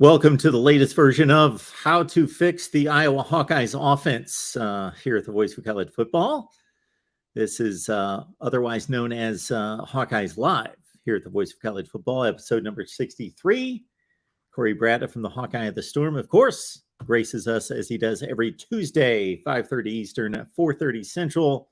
Welcome to the latest version of How to Fix the Iowa Hawkeyes Offense here at the Voice for College Football. This is otherwise known as Hawkeyes Live here at the Voice for College Football, episode number 63. Corey Bratta from the Hawkeye of the Storm, of course, graces us as he does every Tuesday, 5:30 Eastern at 4:30 Central.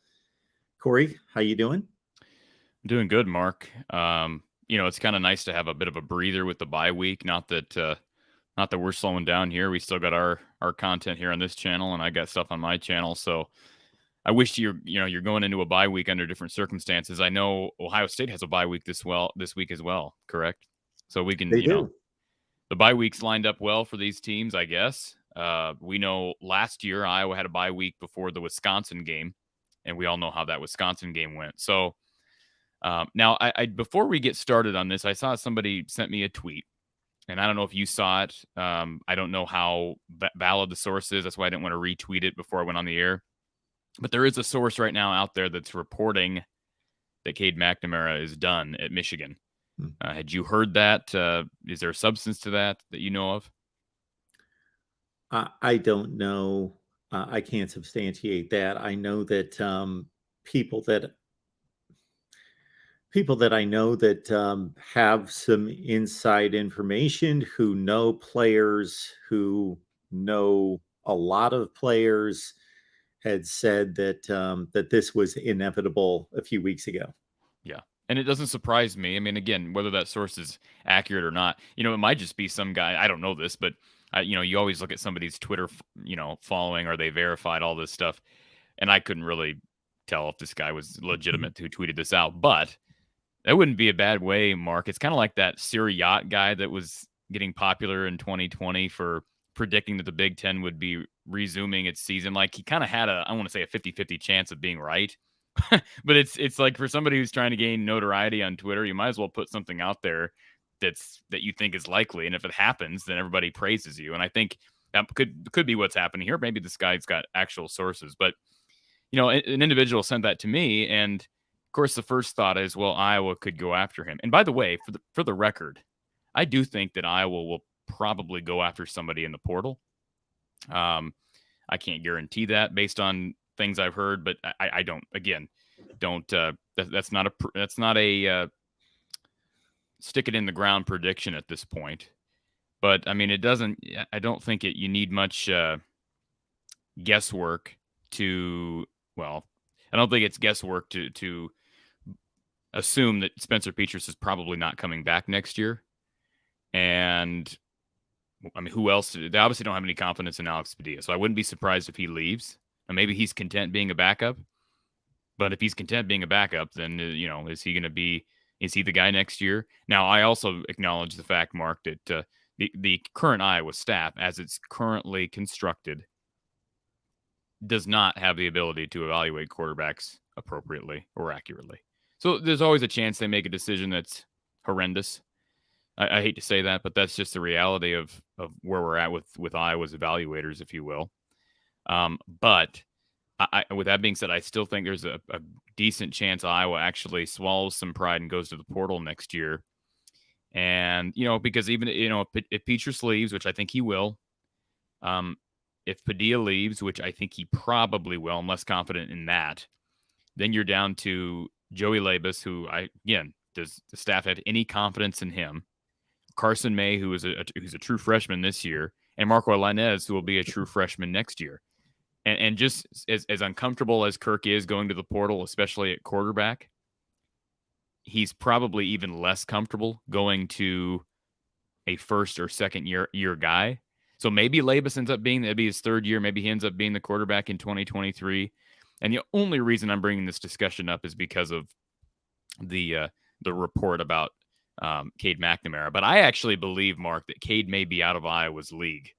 Corey, how you doing? I'm doing good, Mark. It's kind of nice to have a bit of a breather with the bye week. Not that we're slowing down here. We still got our content here on this channel, and I got stuff on my channel. So I wish you're going into a bye week under different circumstances. I know Ohio State has a bye week this week as well, correct? So we can, the bye weeks lined up well for these teams, I guess. We know last year Iowa had a bye week before the Wisconsin game, and we all know how that Wisconsin game went. So now, I before we get started on this, I saw somebody sent me a tweet. And I don't know if you saw it. I don't know how valid the source is. That's why I didn't want to retweet it before I went on the air. But there is a source right now out there that's reporting that Cade McNamara is done at Michigan. Had you heard that? Is there a substance to that you know of? I don't know. I can't substantiate that. I know that people that I know that have some inside information, who know players, who know a lot of players, had said that that this was inevitable a few weeks ago. Yeah. And it doesn't surprise me. I mean, again, whether that source is accurate or not, it might just be some guy. I don't know this, but you always look at somebody's Twitter, following, are they verified, all this stuff. And I couldn't really tell if this guy was legitimate who tweeted this out, but that wouldn't be a bad way, Mark. It's kind of like that Siri Yacht guy that was getting popular in 2020 for predicting that the Big Ten would be resuming its season. Like, he kind of had I want to say a 50-50 chance of being right. But it's like, for somebody who's trying to gain notoriety on Twitter, you might as well put something out there that you think is likely. And if it happens, then everybody praises you. And I think that could be what's happening here. Maybe this guy's got actual sources. But, an individual sent that to me, and of course, the first thought is, well, Iowa could go after him. And by the way, for the record, I do think that Iowa will probably go after somebody in the portal. I can't guarantee that based on things I've heard, but I don't. Again, that's not a stick it in the ground prediction at this point. But I mean, I don't think you need much guesswork to. Well, I don't think it's guesswork to assume that Spencer Petras is probably not coming back next year. And I mean, who else? They obviously don't have any confidence in Alex Padilla, so I wouldn't be surprised if he leaves. And maybe he's content being a backup. But if he's content being a backup, then is he the guy next year? Now, I also acknowledge the fact, Mark, that the current Iowa staff, as it's currently constructed, does not have the ability to evaluate quarterbacks appropriately or accurately. So there's always a chance they make a decision that's horrendous. I hate to say that, but that's just the reality of where we're at with Iowa's evaluators, if you will. But with that being said, I still think there's a decent chance Iowa actually swallows some pride and goes to the portal next year. And, because even, if Petras leaves, which I think he will, if Padilla leaves, which I think he probably will, I'm less confident in that, then you're down to Joey Labus, who does the staff have any confidence in him? Carson May, who's a true freshman this year, and Marco Lainez, who will be a true freshman next year. And just as uncomfortable as Kirk is going to the portal, especially at quarterback, he's probably even less comfortable going to a first or second year guy. So maybe Labus ends up that'd be his third year. Maybe he ends up being the quarterback in 2023. And the only reason I'm bringing this discussion up is because of the report about Cade McNamara. But I actually believe, Mark, that Cade may be out of Iowa's league,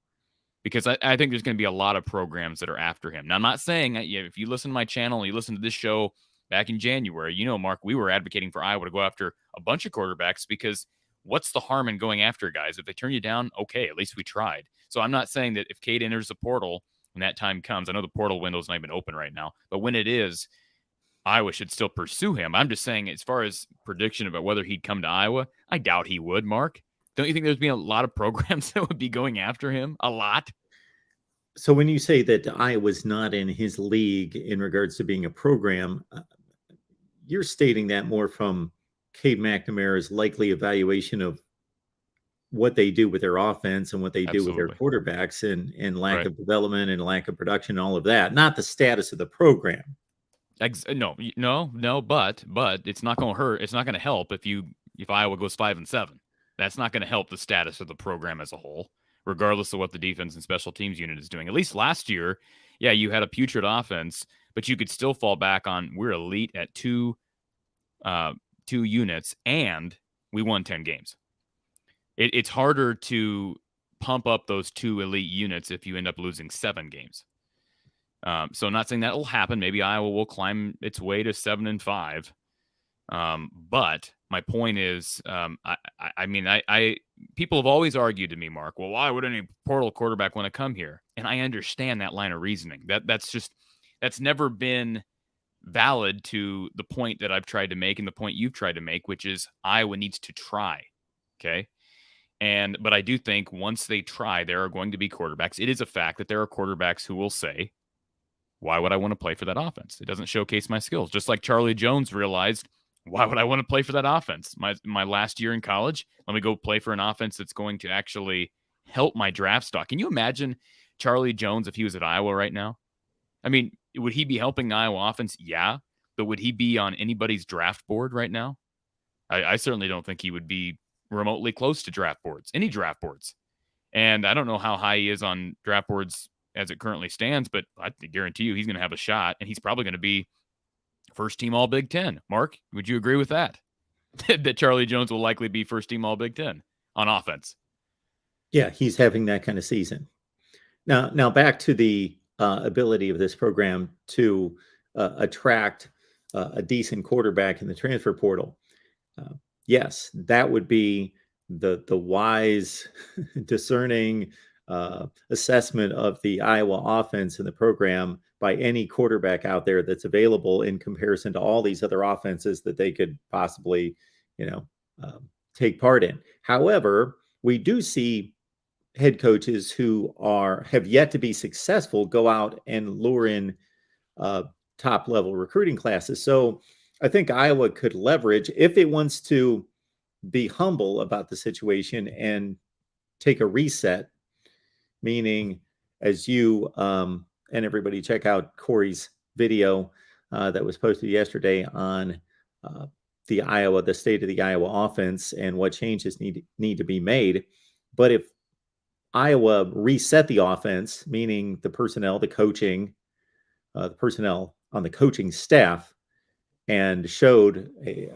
because I think there's going to be a lot of programs that are after him. Now, I'm not saying that if you listen to my channel and you listen to this show back in January, Mark, we were advocating for Iowa to go after a bunch of quarterbacks, because what's the harm in going after guys? If they turn you down, okay, at least we tried. So I'm not saying that if Cade enters the portal when that time comes, I know the portal window's not even open right now, but when it is, Iowa should still pursue him. I'm just saying, as far as prediction about whether he'd come to Iowa, I doubt he would, Mark. Don't you think there's been a lot of programs that would be going after him? A lot? So when you say that Iowa's not in his league in regards to being a program, you're stating that more from Cade McNamara's likely evaluation of what they do with their offense and what they do with their Absolutely. quarterbacks and lack Right. of development and lack of production, and all of that, not the status of the program. No, but it's not going to hurt. It's not going to help if Iowa goes 5-7. That's not going to help the status of the program as a whole, regardless of what the defense and special teams unit is doing. At least last year, yeah, you had a putrid offense, but you could still fall back on we're elite at two units, and we won 10 games. It's harder to pump up those two elite units if you end up losing 7 games. So I'm not saying that will happen. Maybe Iowa will climb its way to 7-5. But my point is, people have always argued to me, Mark, well, why would any portal quarterback want to come here? And I understand that line of reasoning. That's never been valid to the point that I've tried to make and the point you've tried to make, which is Iowa needs to try. Okay. But I do think once they try, there are going to be quarterbacks. It is a fact that there are quarterbacks who will say, why would I want to play for that offense? It doesn't showcase my skills. Just like Charlie Jones realized, why would I want to play for that offense? My last year in college, let me go play for an offense that's going to actually help my draft stock. Can you imagine Charlie Jones if he was at Iowa right now? I mean, would he be helping the Iowa offense? Yeah. But would he be on anybody's draft board right now? I certainly don't think he would be remotely close to draft boards, any draft boards. And I don't know how high he is on draft boards as it currently stands, but I guarantee you he's going to have a shot, and he's probably going to be first team All Big Ten. Mark, would you agree with that? That Charlie Jones will likely be first team All Big Ten on offense? Yeah, he's having that kind of season. Now back to the ability of this program to attract a decent quarterback in the transfer portal. Yes, that would be the wise, discerning assessment of the Iowa offense in the program by any quarterback out there that's available in comparison to all these other offenses that they could possibly, take part in. However, we do see head coaches who have yet to be successful go out and lure in top level recruiting classes. So I think Iowa could leverage, if it wants to be humble about the situation and take a reset, meaning as you and everybody check out Corey's video that was posted yesterday on the state of the Iowa offense and what changes need to be made. But if Iowa reset the offense, meaning the personnel, the coaching, the personnel on the coaching staff, and showed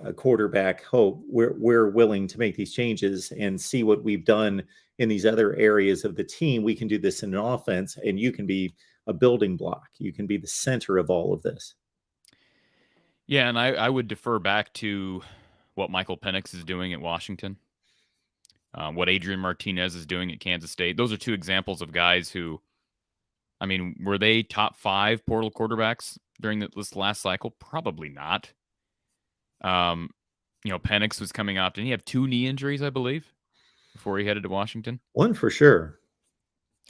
a quarterback, we're willing to make these changes and see what we've done in these other areas of the team. We can do this in an offense, and you can be a building block. You can be the center of all of this. Yeah, and I would defer back to what Michael Penix is doing at Washington, what Adrian Martinez is doing at Kansas State. Those are two examples of guys who, I mean, were they top 5 portal quarterbacks during this last cycle? Probably not. Penix was coming off. Didn't he have 2 knee injuries, I believe, before he headed to Washington? One for sure.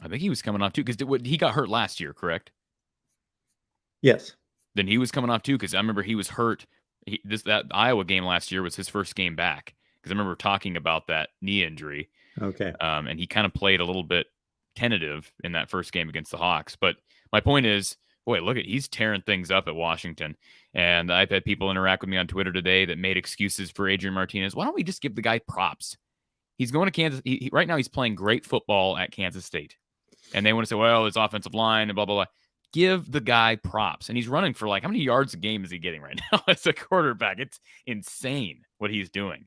I think he was coming off 2 because he got hurt last year, correct? Yes. Then he was coming off 2 because I remember he was hurt. That Iowa game last year was his first game back because I remember talking about that knee injury. Okay. And he kind of played a little bit tentative in that first game against the Hawks. But my point is, boy, he's tearing things up at Washington. And I've had people interact with me on Twitter today that made excuses for Adrian Martinez. Why don't we just give the guy props? He's going to Kansas. Right now he's playing great football at Kansas State. And they want to say, well, his offensive line and blah, blah, blah. Give the guy props. And he's running for how many yards a game is he getting right now as a quarterback? It's insane what he's doing.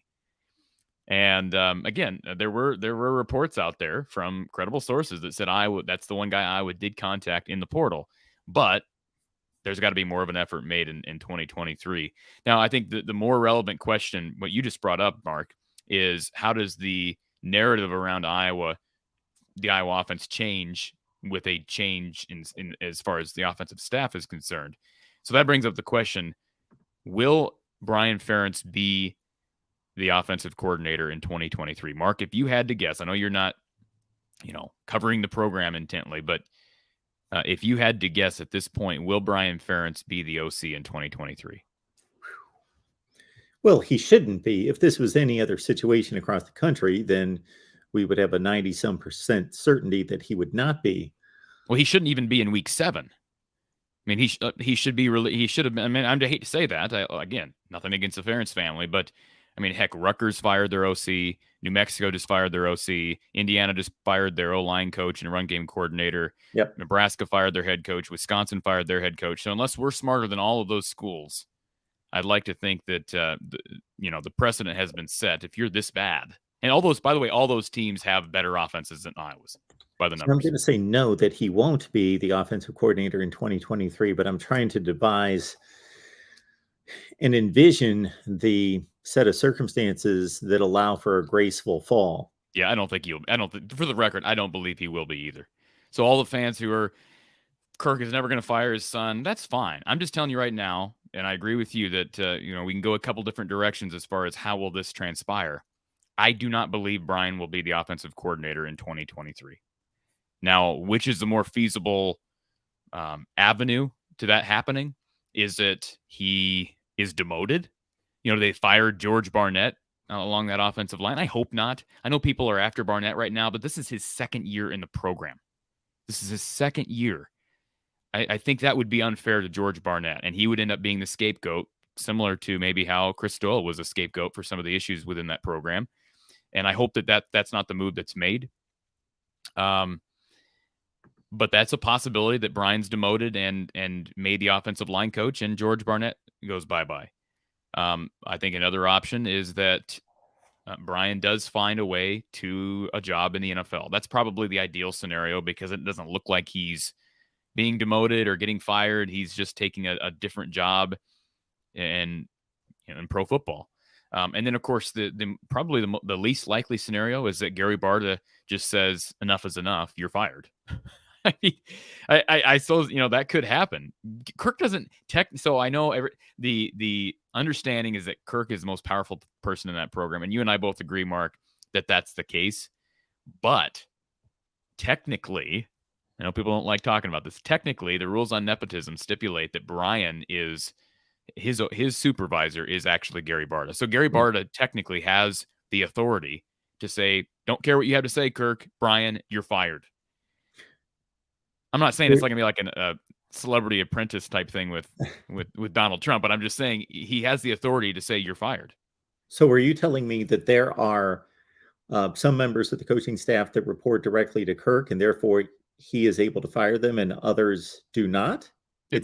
And again, there were reports out there from credible sources that said that's the one guy Iowa did contact in the portal. But there's got to be more of an effort made in 2023. Now, I think the more relevant question, what you just brought up, Mark, is how does the narrative around the Iowa offense change with a change in as far as the offensive staff is concerned? So that brings up the question, will Brian Ferentz be the offensive coordinator in 2023? Mark, if you had to guess, I know you're not, covering the program intently, but if you had to guess at this point, will Brian Ferentz be the OC in 2023? Well, he shouldn't be. If this was any other situation across the country, then we would have a 90-some% certainty that he would not be. Well, he shouldn't even be in week 7. I mean, he should be really. He should have been. I mean, I hate to say that. Again, nothing against the Ferentz family, but I mean, heck, Rutgers fired their OC. New Mexico just fired their OC. Indiana just fired their O-line coach and run game coordinator. Yep. Nebraska fired their head coach. Wisconsin fired their head coach. So unless we're smarter than all of those schools, I'd like to think that the precedent has been set. If you're this bad, and all those, by the way, all those teams have better offenses than Iowa's. By the numbers. I'm going to say no, that he won't be the offensive coordinator in 2023, but I'm trying to devise and envision the set of circumstances that allow for a graceful fall. Yeah, for the record, I don't believe he will be either. So all the fans who are, Kirk is never going to fire his son, that's fine. I'm just telling you right now, and I agree with you that, we can go a couple different directions as far as how will this transpire. I do not believe Brian will be the offensive coordinator in 2023. Now, which is the more feasible avenue to that happening? Is it he is demoted? They fired George Barnett along that offensive line. I hope not. I know people are after Barnett right now, but this is his second year in the program. This is his second year. I think that would be unfair to George Barnett, and he would end up being the scapegoat, similar to maybe how Chris Doyle was a scapegoat for some of the issues within that program. And I hope that's not the move that's made. But that's a possibility that Brian's demoted and made the offensive line coach, and George Barnett goes bye-bye. I think another option is that Brian does find a way to a job in the NFL. That's probably the ideal scenario because it doesn't look like he's being demoted or getting fired. He's just taking a different job in pro football. And then, of course, probably the least likely scenario is that Gary Barta just says, enough is enough, you're fired. I suppose that could happen. Kirk doesn't so I know the understanding is that Kirk is the most powerful person in that program, and you and I both agree, Mark, that that's the case. But technically, I know people don't like talking about this. Technically, the rules on nepotism stipulate that Brian is his supervisor is actually Gary Barta. So Gary Barta technically has the authority to say, "Don't care what you have to say, Kirk. Brian, you're fired." I'm not saying it's going to be like a Celebrity Apprentice type thing with Donald Trump, but I'm just saying he has the authority to say you're fired. So are you telling me that there are some members of the coaching staff that report directly to Kirk, and therefore he is able to fire them, and others do not?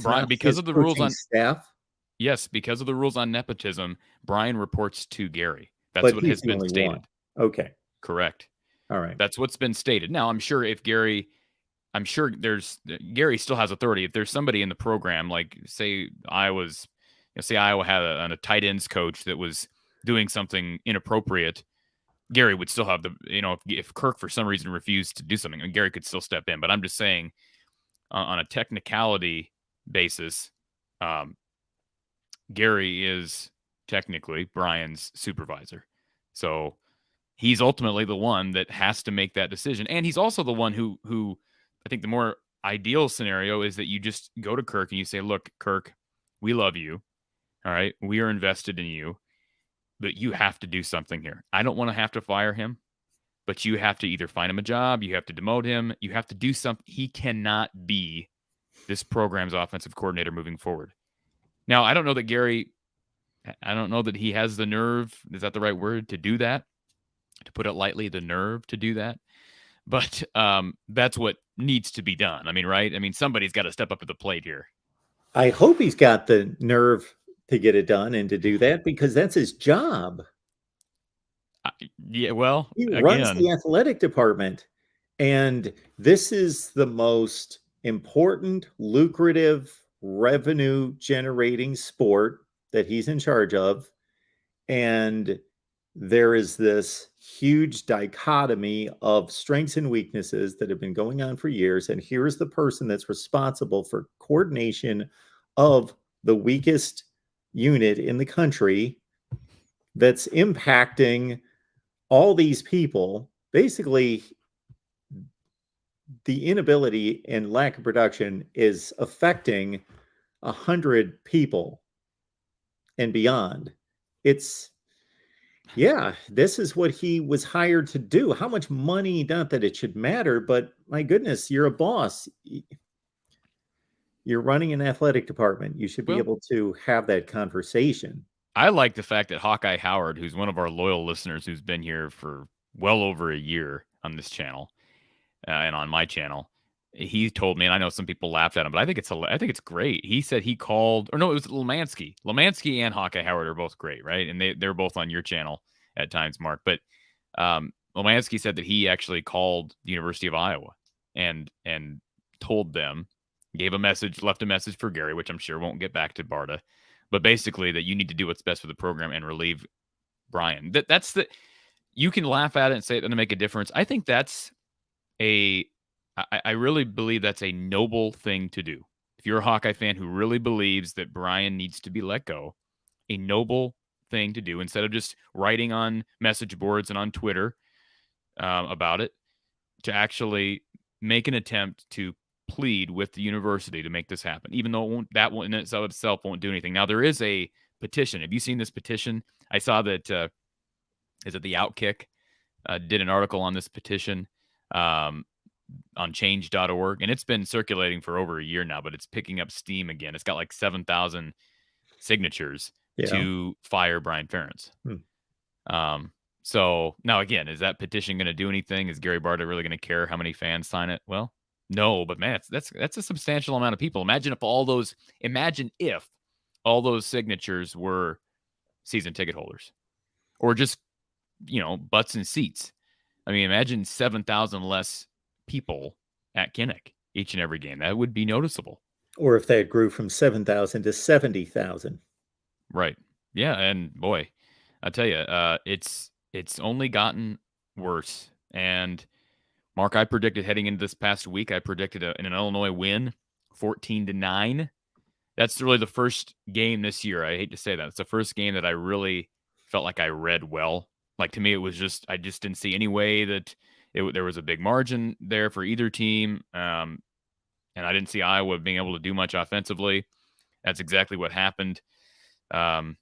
Brian, because of the rules on staff. Yes, because of the rules on nepotism, Brian reports to Gary. That's what has been stated. Okay, correct. All right, that's what's been stated. Now, I'm sure Gary still has authority. If there's somebody in the program, like say Iowa had a tight ends coach that was doing something inappropriate, Gary would still have if Kirk for some reason refused to do something, Gary could still step in. But I'm just saying, on a technicality basis, Gary is technically Brian's supervisor. So he's ultimately the one that has to make that decision. And he's also the one who I think the more ideal scenario is that you just go to Kirk and you say, look, Kirk, we love you. All right. We are invested in you, but you have to do something here. I don't want to have to fire him, but you have to either find him a job. You have to demote him. You have to do something. He cannot be this program's offensive coordinator moving forward. Now, I don't know that he has the nerve. Is that the right word to do that? To put it lightly, the nerve to do that. But that's what needs to be done. I mean, right? I mean, somebody's got to step up to the plate here. I hope he's got the nerve to get it done and to do that, because that's his job. Yeah, well, he runs the athletic department, and this is the most important, lucrative, revenue-generating sport that he's in charge of, and there is this huge dichotomy of strengths and weaknesses that have been going on for years. And here's the person that's responsible for coordination of the weakest unit in the country that's impacting all these people. Basically, the inability and lack of production is affecting 100 people and beyond. It's, yeah, this is what he was hired to do. How much money, not that it should matter, but my goodness, you're a boss. You're running an athletic department. You should be able to have that conversation. I like the fact that Hawkeye Howard, who's one of our loyal listeners, who's been here for well over a year on this channel and on my channel, he told me, and I know some people laughed at him, but I think it's great. He said he called, or no, it was Lemansky. Lemansky and Hawkeye Howard are both great, right? And they're both on your channel at times, Mark. But Lemansky said that he actually called the University of Iowa and told them, gave a message, left a message for Gary, which I'm sure won't get back to Barta, but basically that you need to do what's best for the program and relieve Brian. That's the, you can laugh at it and say it doesn't make a difference. I think that's I really believe that's a noble thing to do. If you're a Hawkeye fan who really believes that Brian needs to be let go, a noble thing to do instead of just writing on message boards and on Twitter about it, to actually make an attempt to plead with the university to make this happen, even though that in itself won't do anything. Now, there is a petition. Have you seen this petition? I saw that, is it the Outkick did an article on this petition on change.org, and it's been circulating for over a year now, but it's picking up steam again. It's got like 7,000 signatures to fire Brian Ferentz. So now again, is that petition going to do anything? Is Gary Barta really going to care how many fans sign it? Well, no, but man, that's a substantial amount of people. Imagine if all those signatures were season ticket holders, or just, butts and seats. I mean, imagine 7,000 less people at Kinnick each and every game. That would be noticeable. Or if that grew from 7,000 to 70,000. Right. Yeah, and boy, I tell you, it's only gotten worse. And Mark, I predicted heading into this past week, I predicted an Illinois win, 14-9. That's really the first game this year. I hate to say that. It's the first game that I really felt like I read well. Like, to me, it was just, I just didn't see any way that there was a big margin there for either team. And I didn't see Iowa being able to do much offensively. That's exactly what happened. And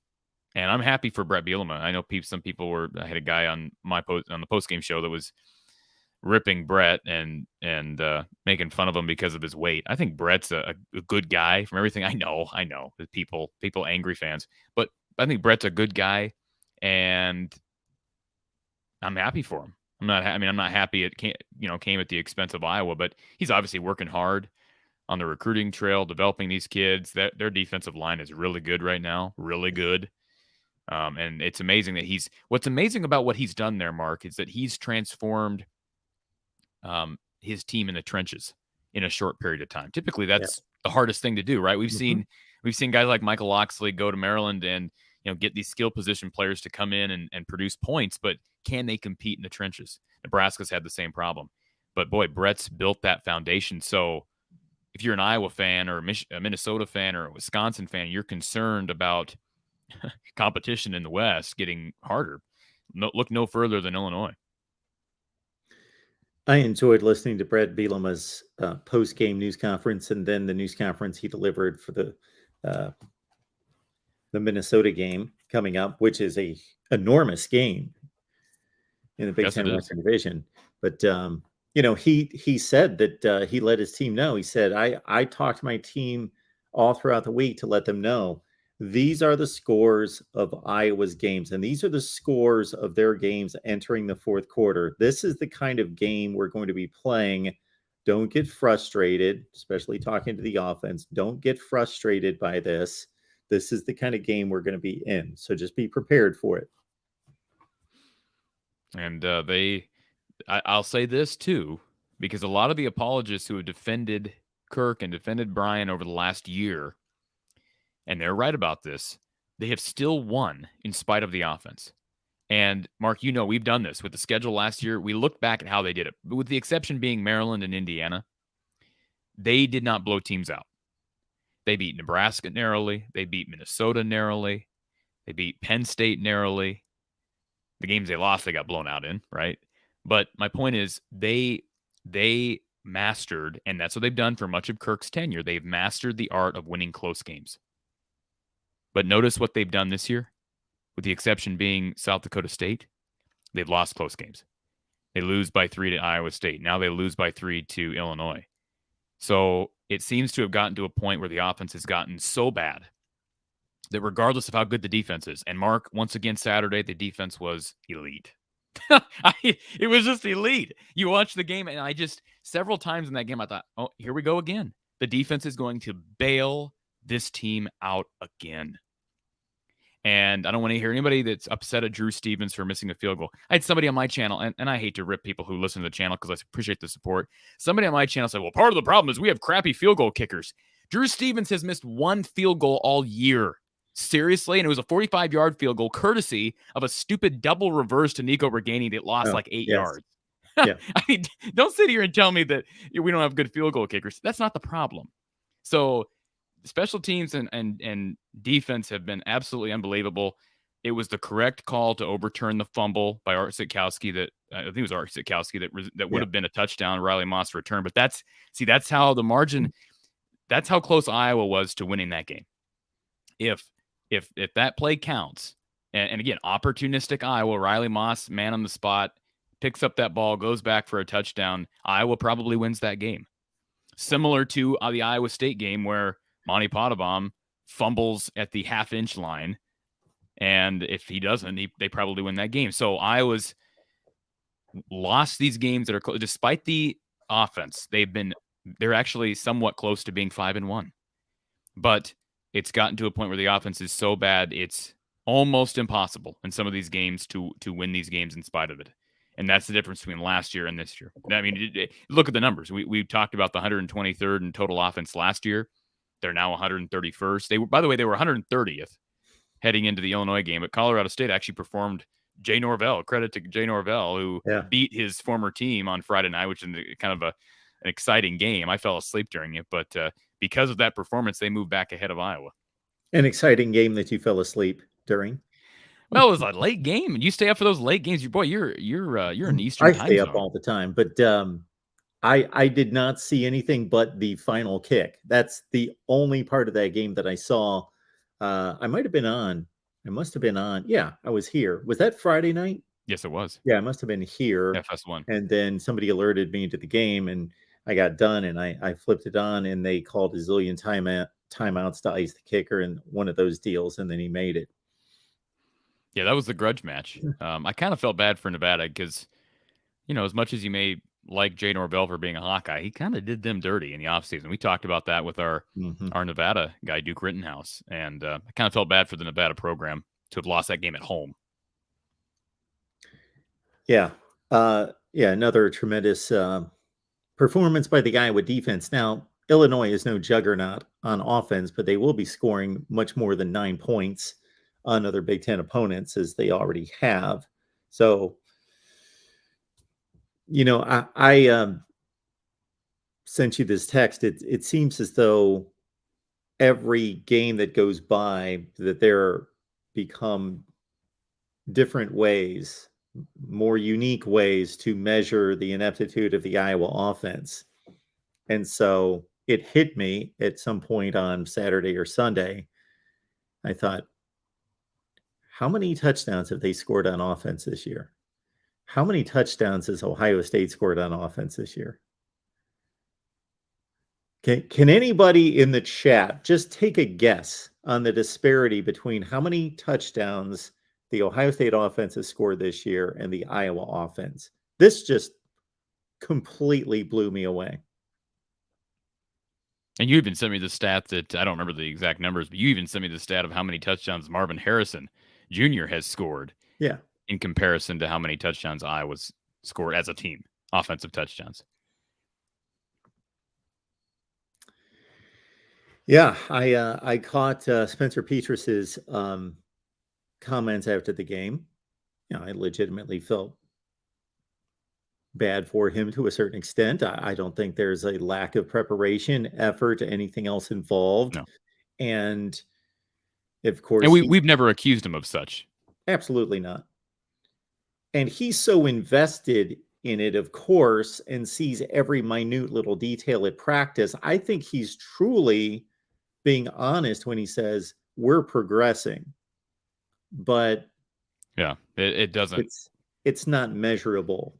I'm happy for Brett Bielema. I know some people I had a guy on the post-game show that was ripping Brett and making fun of him because of his weight. I think Brett's a good guy. From everything I know, the people angry fans, but I think Brett's a good guy, and I'm happy for him. I'm not happy it came at the expense of Iowa, but he's obviously working hard on the recruiting trail, developing these kids. That their defensive line is really good right now, really good. And it's amazing that what's amazing about what he's done there, Mark, is that he's transformed his team in the trenches in a short period of time. Typically, that's the hardest thing to do, right? We've seen guys like Michael Loxley go to Maryland and get these skill position players to come in and produce points, but can they compete in the trenches? Nebraska's had the same problem, but boy, Brett's built that foundation. So if you're an Iowa fan or a Minnesota fan or a Wisconsin fan, you're concerned about competition in the West getting harder. Look no further than Illinois. I enjoyed listening to Brett Bielema's post-game news conference, and then the news conference he delivered for the Minnesota game coming up, which is a enormous game in the Big Ten Western Division. But he said that he let his team know. He said, I talked to my team all throughout the week to let them know these are the scores of Iowa's games, and these are the scores of their games entering the fourth quarter. This is the kind of game we're going to be playing. Don't get frustrated, especially talking to the offense. Don't get frustrated by this. This is the kind of game we're going to be in. So just be prepared for it. And I'll say this too, because a lot of the apologists who have defended Kirk and defended Brian over the last year, and they're right about this, they have still won in spite of the offense. And Mark, we've done this with the schedule last year. We looked back at how they did it, with the exception being Maryland and Indiana. They did not blow teams out. They beat Nebraska narrowly. They beat Minnesota narrowly. They beat Penn State narrowly. The games they lost, they got blown out in, right? But my point is they mastered, and that's what they've done for much of Kirk's tenure. They've mastered the art of winning close games. But notice what they've done this year, with the exception being South Dakota State. They've lost close games. They lose by 3 to Iowa State. Now they lose by 3 to Illinois. So it seems to have gotten to a point where the offense has gotten so bad that regardless of how good the defense is, and Mark, once again, Saturday, the defense was elite. It was just elite. You watch the game, and I just, several times in that game, I thought, oh, here we go again. The defense is going to bail this team out again. And I don't want to hear anybody that's upset at Drew Stevens for missing a field goal. I had somebody on my channel, and I hate to rip people who listen to the channel because I appreciate the support. Somebody on my channel said, well, part of the problem is we have crappy field goal kickers. Drew Stevens has missed one field goal all year. Seriously? And it was a 45-yard field goal courtesy of a stupid double reverse to Nico Reganey that lost like 8 yards. Yeah. I mean, don't sit here and tell me that we don't have good field goal kickers. That's not the problem. So special teams and defense have been absolutely unbelievable. It was the correct call to overturn the fumble by Art Sitkowski that I think it was Art Sitkowski that would have been a touchdown. Riley Moss return, but that's how the margin. That's how close Iowa was to winning that game. If that play counts, and again, opportunistic Iowa, Riley Moss, man on the spot, picks up that ball, goes back for a touchdown, Iowa probably wins that game. Similar to the Iowa State game where Monty Potabom fumbles at the half-inch line, and if he doesn't, they probably win that game. So Iowa's lost these games that are close. Despite the offense, they're actually somewhat close to being 5-1. But it's gotten to a point where the offense is so bad, it's almost impossible in some of these games to win these games in spite of it. And that's the difference between last year and this year. I mean, look at the numbers. We talked about the 123rd in total offense last year. They're now 131st. By the way, they were 130th heading into the Illinois game, but Colorado State actually performed. Jay Norvell, credit to Jay Norvell, who beat his former team on Friday night, which is kind of an exciting game. I fell asleep during it, but because of that performance, they moved back ahead of Iowa. An exciting game that you fell asleep during? Well, it was a late game, and you stay up for those late games. You're in Eastern time zone. I stay up all the time, but I did not see anything but the final kick. That's the only part of that game that I saw. I might have been on. I must have been on. Yeah, I was here. Was that Friday night? Yes, it was. Yeah, I must have been here. FS1. And then somebody alerted me to the game, and I got done, and I flipped it on, and they called a zillion timeouts to ice the kicker and one of those deals, and then he made it. Yeah, that was the grudge match. I kind of felt bad for Nevada because, as much as you may like Jay Norvell for being a Hawkeye, he kind of did them dirty in the offseason. We talked about that with our Nevada guy, Duke Rittenhouse, and I kind of felt bad for the Nevada program to have lost that game at home. Yeah. Another tremendous performance by the Iowa defense. Now, Illinois is no juggernaut on offense, but they will be scoring much more than 9 points on other Big Ten opponents, as they already have. So, I sent you this text. It seems as though every game that goes by that there become different ways, more unique ways to measure the ineptitude of the Iowa offense. And so it hit me at some point on Saturday or Sunday. I thought, how many touchdowns have they scored on offense this year? How many touchdowns has Ohio State scored on offense this year? Can anybody in the chat just take a guess on the disparity between how many touchdowns the Ohio State offense has scored this year and the Iowa offense? This just completely blew me away. And you even sent me the stat that, I don't remember the exact numbers, but you even sent me the stat of how many touchdowns Marvin Harrison Jr. has scored. Yeah. In comparison to how many touchdowns Iowa's scored as a team, offensive touchdowns. Yeah, I caught Spencer Petrus's comments after the game. I legitimately felt bad for him to a certain extent. I don't think there's a lack of preparation, effort, anything else involved. No. And of course, and we've never accused him of such. Absolutely not. And he's so invested in it, of course, and sees every minute little detail at practice. I think he's truly being honest when he says we're progressing, but Yeah, it doesn't. it's not measurable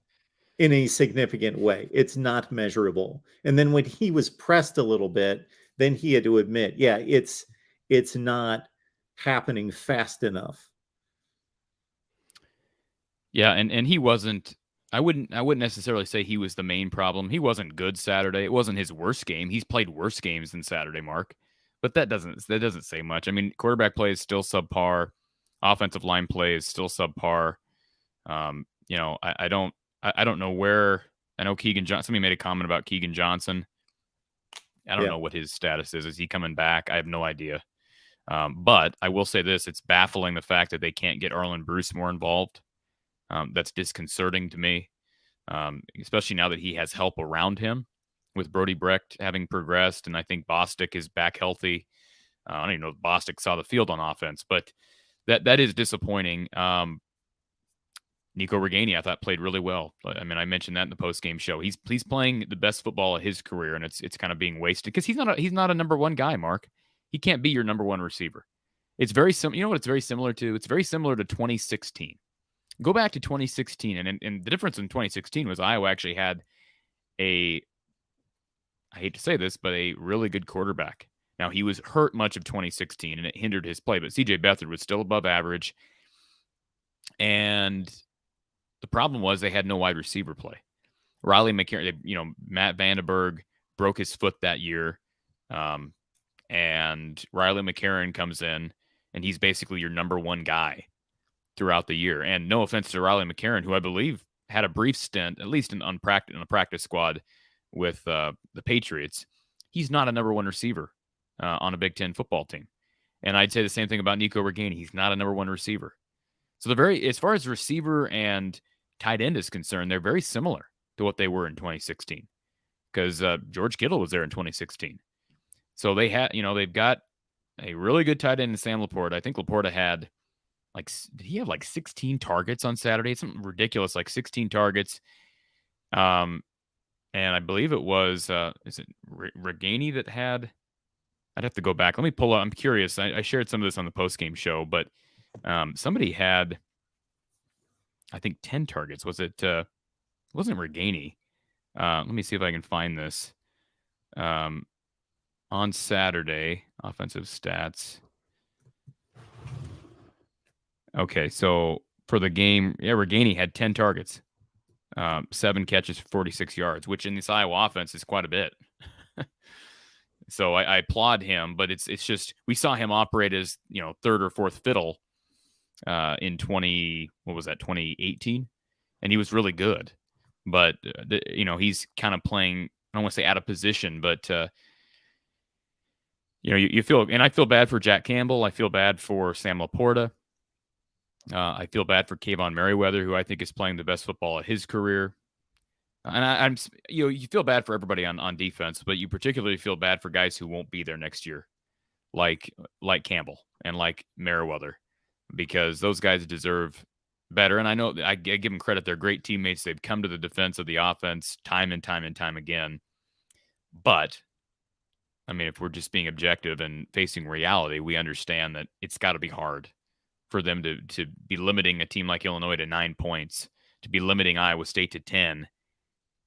in a significant way. It's not measurable. And then when he was pressed a little bit, then he had to admit, yeah, it's not happening fast enough. Yeah, and he wasn't. I wouldn't necessarily say he was the main problem. He wasn't good Saturday. It wasn't his worst game. He's played worse games than Saturday, Mark. But that doesn't say much. I mean, quarterback play is still subpar. Offensive line play is still subpar. I don't know where. I know Keegan Johnson. Somebody made a comment about Keegan Johnson. I don't know what his status is. Is he coming back? I have no idea. But I will say this: it's baffling the fact that they can't get Arlen Bruce more involved. That's disconcerting to me, especially now that he has help around him with Brody Brecht having progressed. And I think Bostic is back healthy. I don't even know if Bostic saw the field on offense, but that is disappointing. Nico Reganey, I thought, played really well. I mean, I mentioned that in the post-game show. He's playing the best football of his career, and it's kind of being wasted because he's not a number one guy, Mark. He can't be your number one receiver. It's very similar. You know what it's very similar to? It's very similar to 2016. Go back to 2016, and the difference in 2016 was Iowa actually had I hate to say this, but a really good quarterback. Now, he was hurt much of 2016, and it hindered his play, but C.J. Beathard was still above average. And the problem was they had no wide receiver play. Riley McCarron, Matt Vandenberg broke his foot that year, and Riley McCarron comes in, and he's basically your number one guy throughout the year. And no offense to Riley McCarron, who I believe had a brief stint, at least in the practice squad with the Patriots. He's not a number one receiver on a Big Ten football team. And I'd say the same thing about Nico Reganey. He's not a number one receiver. So as far as receiver and tight end is concerned, they're very similar to what they were in 2016 because George Kittle was there in 2016. So they've got a really good tight end in Sam Laporta. I think Laporta had did he have 16 targets on Saturday? Something ridiculous, 16 targets. And I believe it was, is it Reganey that had, I'd have to go back. Let me pull up. I'm curious. I shared some of this on the post-game show, but somebody had, I think 10 targets. Was it, wasn't Reganey. Let me see if I can find this. On Saturday, offensive stats. Okay, so for the game, Reganey had 10 targets, 7 catches, 46 yards, which in this Iowa offense is quite a bit. So I applaud him, but it's just we saw him operate as third or fourth fiddle in 2018, and he was really good. But he's kind of playing. I don't want to say out of position, but you feel, and I feel bad for Jack Campbell. I feel bad for Sam Laporta. I feel bad for Kayvon Merriweather, who I think is playing the best football of his career. And you feel bad for everybody on defense, but you particularly feel bad for guys who won't be there next year, like Campbell and like Merriweather, because those guys deserve better. And I know I give them credit; they're great teammates. They've come to the defense of the offense time and time and time again. But I mean, if we're just being objective and facing reality, we understand that it's got to be hard for them to be limiting a team like Illinois to 9 points, to be limiting Iowa State to 10,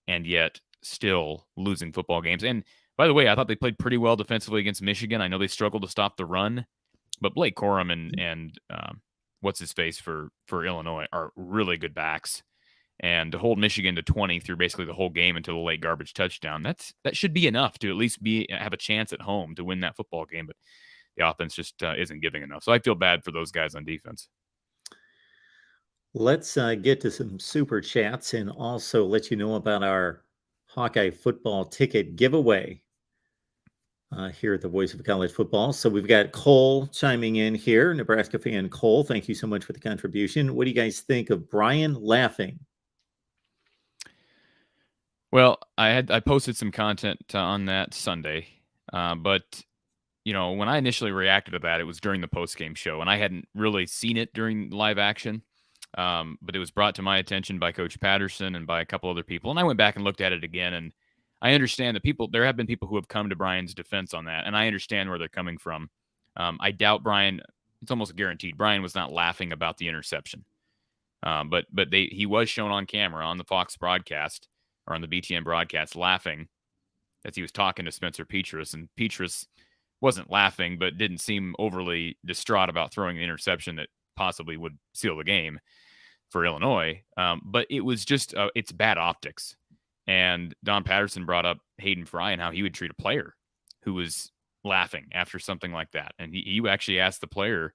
and yet still losing football games. And by the way, I thought they played pretty well defensively against Michigan. I know they struggled to stop the run, but Blake Corum and what's his face for Illinois are really good backs. And to hold Michigan to 20 through basically the whole game until the late garbage touchdown, that should be enough to at least have a chance at home to win that football game. But the offense just isn't giving enough. So I feel bad for those guys on defense. Let's get to some super chats and also let you know about our Hawkeye football ticket giveaway here at the Voice of College Football. So we've got Cole chiming in here, Nebraska fan Cole. Thank you so much for the contribution. What do you guys think of Brian laughing? Well, I posted some content on that Sunday, but when I initially reacted to that, it was during the post-game show, and I hadn't really seen it during live action. but it was brought to my attention by Coach Patterson and by a couple other people. And I went back and looked at it again, and I understand that there have been people who have come to Brian's defense on that, and I understand where they're coming from. I doubt Brian, it's almost guaranteed, Brian was not laughing about the interception. But he was shown on camera on the Fox broadcast or on the BTN broadcast laughing as he was talking to Spencer Petras, and Petras wasn't laughing, but didn't seem overly distraught about throwing the interception that possibly would seal the game for Illinois. But it was just, it's bad optics. And Don Patterson brought up Hayden Fry and how he would treat a player who was laughing after something like that. And he actually asked the player,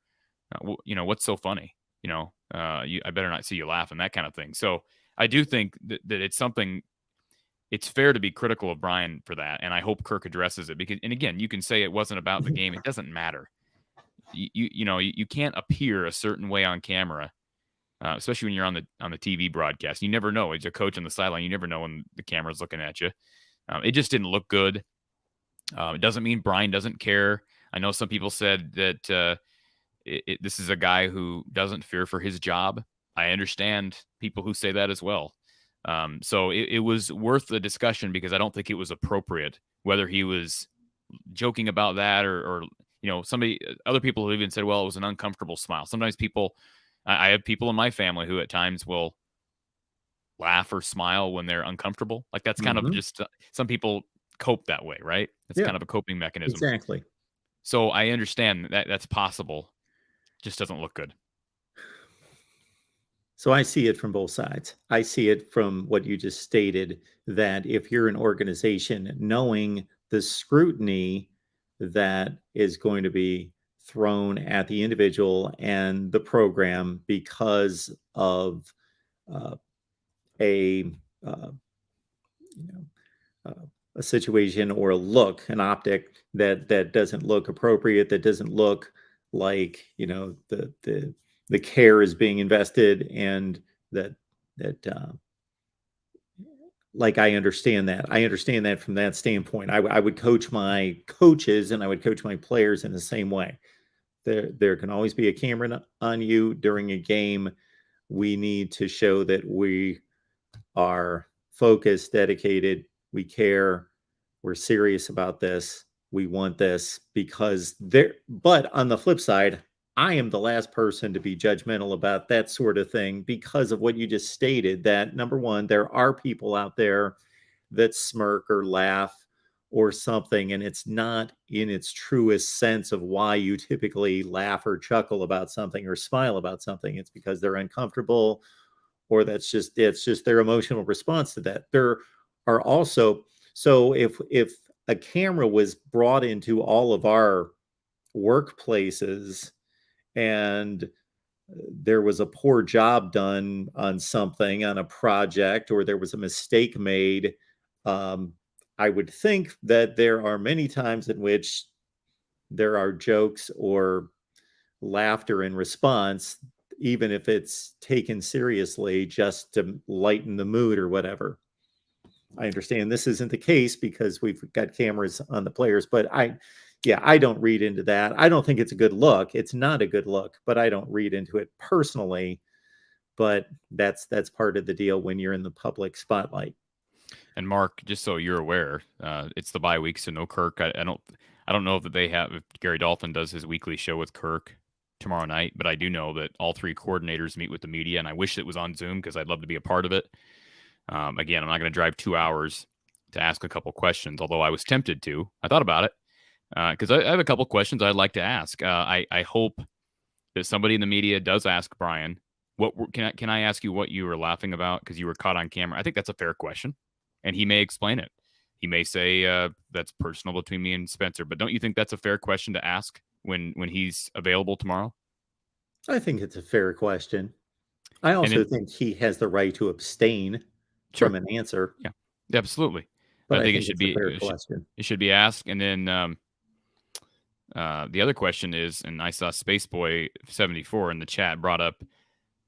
what's so funny? I better not see you laughing, that kind of thing. So I do think that it's something, it's fair to be critical of Brian for that. And I hope Kirk addresses it and again, you can say it wasn't about the game. It doesn't matter. You can't appear a certain way on camera, especially when you're on the TV broadcast. You never know. As a coach on the sideline, you never know when the camera's looking at you. It just didn't look good. It doesn't mean Brian doesn't care. I know some people said that this is a guy who doesn't fear for his job. I understand people who say that as well. So it was worth the discussion because I don't think it was appropriate, whether he was joking about that or other people who even said, well, it was an uncomfortable smile. Sometimes I have people in my family who at times will laugh or smile when they're uncomfortable. Like that's kind of just, some people cope that way, right? It's kind of a coping mechanism. Exactly. So I understand that that's possible. Just doesn't look good. So I see it from both sides. I see it from what you just stated, that if you're an organization, knowing the scrutiny that is going to be thrown at the individual and the program because of a situation or a look, an optic that doesn't look appropriate, that doesn't look like the care is being invested, and that like I understand that from that standpoint. I would coach my coaches and I would coach my players in the same way. There can always be a camera on you during a game. We need to show that we are focused, dedicated, we care, we're serious about this, we want this, because but on the flip side, I am the last person to be judgmental about that sort of thing because of what you just stated, that number one, there are people out there that smirk or laugh or something, and it's not in its truest sense of why you typically laugh or chuckle about something or smile about something. It's because they're uncomfortable, or it's just their emotional response to that. There are also, so if a camera was brought into all of our workplaces and there was a poor job done on something, on a project, or there was a mistake made, I would think that there are many times in which there are jokes or laughter in response, even if it's taken seriously just to lighten the mood or whatever. I understand this isn't the case because we've got cameras on the players, but I don't read into that. I don't think it's a good look. It's not a good look, but I don't read into it personally. But that's part of the deal when you're in the public spotlight. And Mark, just so you're aware, it's the bye week, so no Kirk. I don't know if if Gary Dolphin does his weekly show with Kirk tomorrow night, but I do know that all three coordinators meet with the media, and I wish it was on Zoom because I'd love to be a part of it. Again, I'm not going to drive 2 hours to ask a couple questions, although I was tempted to. I thought about it because I have a couple questions I'd like to ask. I hope that somebody in the media does ask Brian, can I ask you what you were laughing about because you were caught on camera? I think that's a fair question, and he may explain it. He may say that's personal between me and Spencer, but don't you think that's a fair question to ask when he's available tomorrow? I think it's a fair question. I also think he has the right to abstain from an answer. Yeah, absolutely. But I think it should be a fair question. It should be asked. And then the other question is, and I saw Spaceboy74 in the chat brought up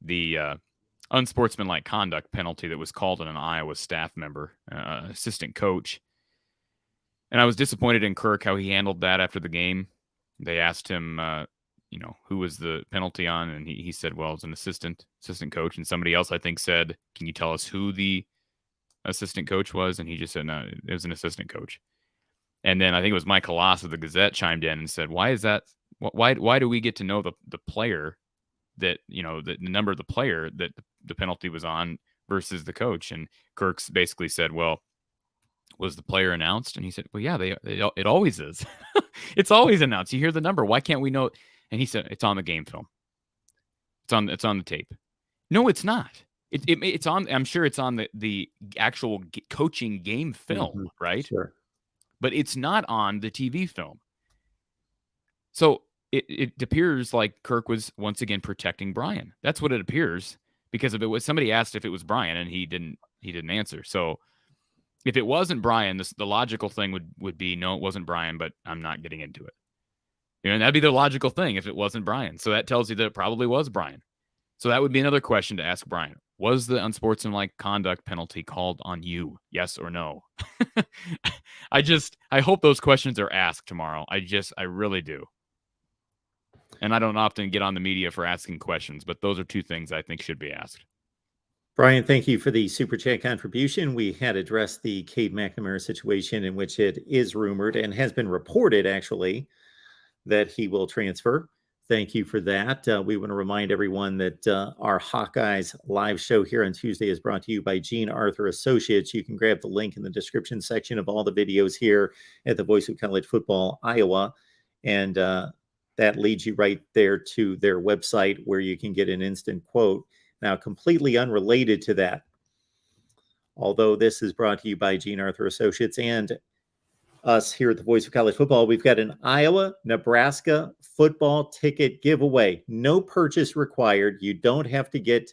the unsportsmanlike conduct penalty that was called on an Iowa staff member, assistant coach. And I was disappointed in Kirk how he handled that after the game. They asked him, who was the penalty on? And he said, well, it's an assistant coach. And somebody else, I think, said, can you tell us who the assistant coach was? And he just said, no, it was an assistant coach. And then I think it was Mike Halas of the Gazette chimed in and said, why is that? Why do we get to know the player that, the number of the player that the penalty was on versus the coach? And Kirk's basically said, well, was the player announced? And he said, well, yeah, it always is. It's always announced. You hear the number. Why can't we know? And he said, it's on the game film. It's on the tape. No, it's not. It's on. I'm sure it's on the actual coaching game film, right? Sure. But it's not on the TV film. So it appears like Kirk was once again protecting Brian. That's what it appears, because if it was, somebody asked if it was Brian and he didn't answer. So if it wasn't Brian, the logical thing would be, no, it wasn't Brian, but I'm not getting into it. And that'd be the logical thing if it wasn't Brian. So that tells you that it probably was Brian. So that would be another question to ask Brian. Was the unsportsmanlike conduct penalty called on you? Yes or no? I hope those questions are asked tomorrow. I really do. And I don't often get on the media for asking questions, but those are two things I think should be asked. Brian, thank you for the Super Chat contribution. We had addressed the Cade McNamara situation, in which it is rumored and has been reported, actually, that he will transfer. Thank you for that. We want to remind everyone that our Hawkeyes live show here on Tuesday is brought to you by Gene Arthur Associates. You can grab the link in the description section of all the videos here at the Voice of College Football, Iowa. And that leads you right there to their website, where you can get an instant quote. Now, completely unrelated to that, although this is brought to you by Gene Arthur Associates and us here at the Voice of College Football, we've got an Iowa-Nebraska football ticket giveaway. No purchase required. You don't have to get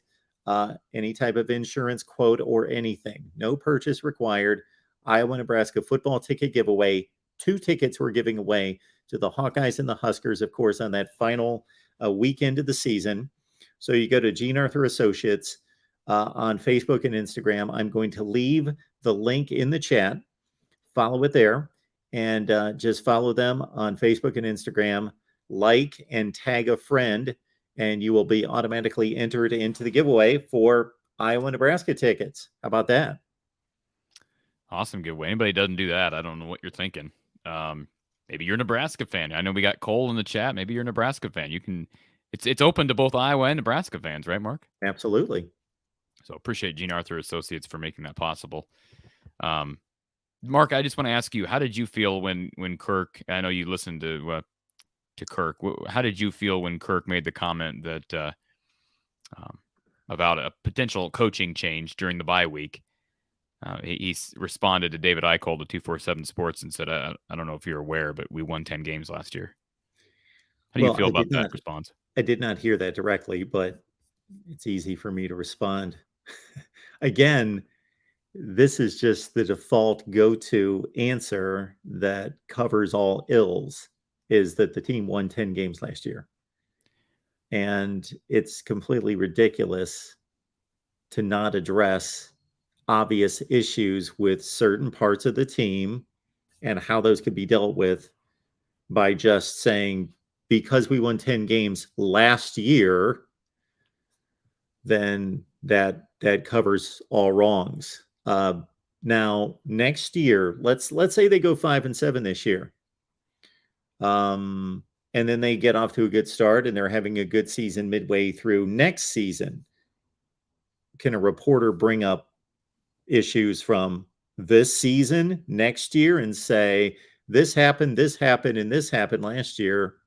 any type of insurance quote or anything. No purchase required. Iowa-Nebraska football ticket giveaway. 2 tickets we're giving away to the Hawkeyes and the Huskers, of course, on that final weekend of the season. So you go to Gene Arthur Associates on Facebook and Instagram. I'm going to leave the link in the chat. Follow it there, and just follow them on Facebook and Instagram. Like and tag a friend, and you will be automatically entered into the giveaway for Iowa-Nebraska tickets. How about that? Awesome giveaway. Anybody doesn't do that, I don't know what you're thinking. Maybe you're a Nebraska fan. I know we got Cole in the chat. Maybe you're a Nebraska fan. You can. It's open to both Iowa and Nebraska fans, right, Mark? Absolutely. So appreciate Gene Arthur Associates for making that possible. Mark, I just want to ask you, how did you feel when Kirk? I know you listened to Kirk. How did you feel when Kirk made the comment that about a potential coaching change during the bye week? He responded to David Eichel, to 247 Sports, and said, I don't know if you're aware, but we won 10 games last year. How do you feel about that response? I did not hear that directly, but it's easy for me to respond. Again, this is just the default go-to answer that covers all ills, is that the team won 10 games last year. And it's completely ridiculous to not address obvious issues with certain parts of the team and how those could be dealt with by just saying, because we won 10 games last year, then that covers all wrongs. Now, next year, let's say they go 5-7 this year. And then they get off to a good start and they're having a good season midway through next season. Can a reporter bring up issues from this season next year and say, this happened, and this happened last year?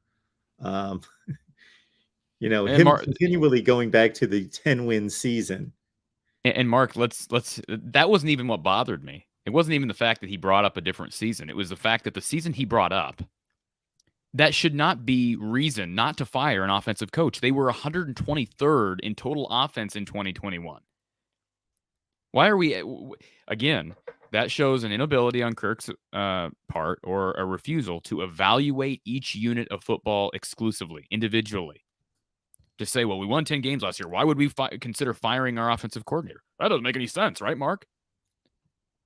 Continually going back to the 10-win season. And Mark, that wasn't even what bothered me. It wasn't even the fact that he brought up a different season. It was the fact that the season he brought up, that should not be reason not to fire an offensive coach. They were 123rd in total offense in 2021. Why are we, again, that shows an inability on Kirk's part, or a refusal to evaluate each unit of football exclusively, individually. To say, well, we won 10 games last year. Why would we consider firing our offensive coordinator? That doesn't make any sense, right, Mark?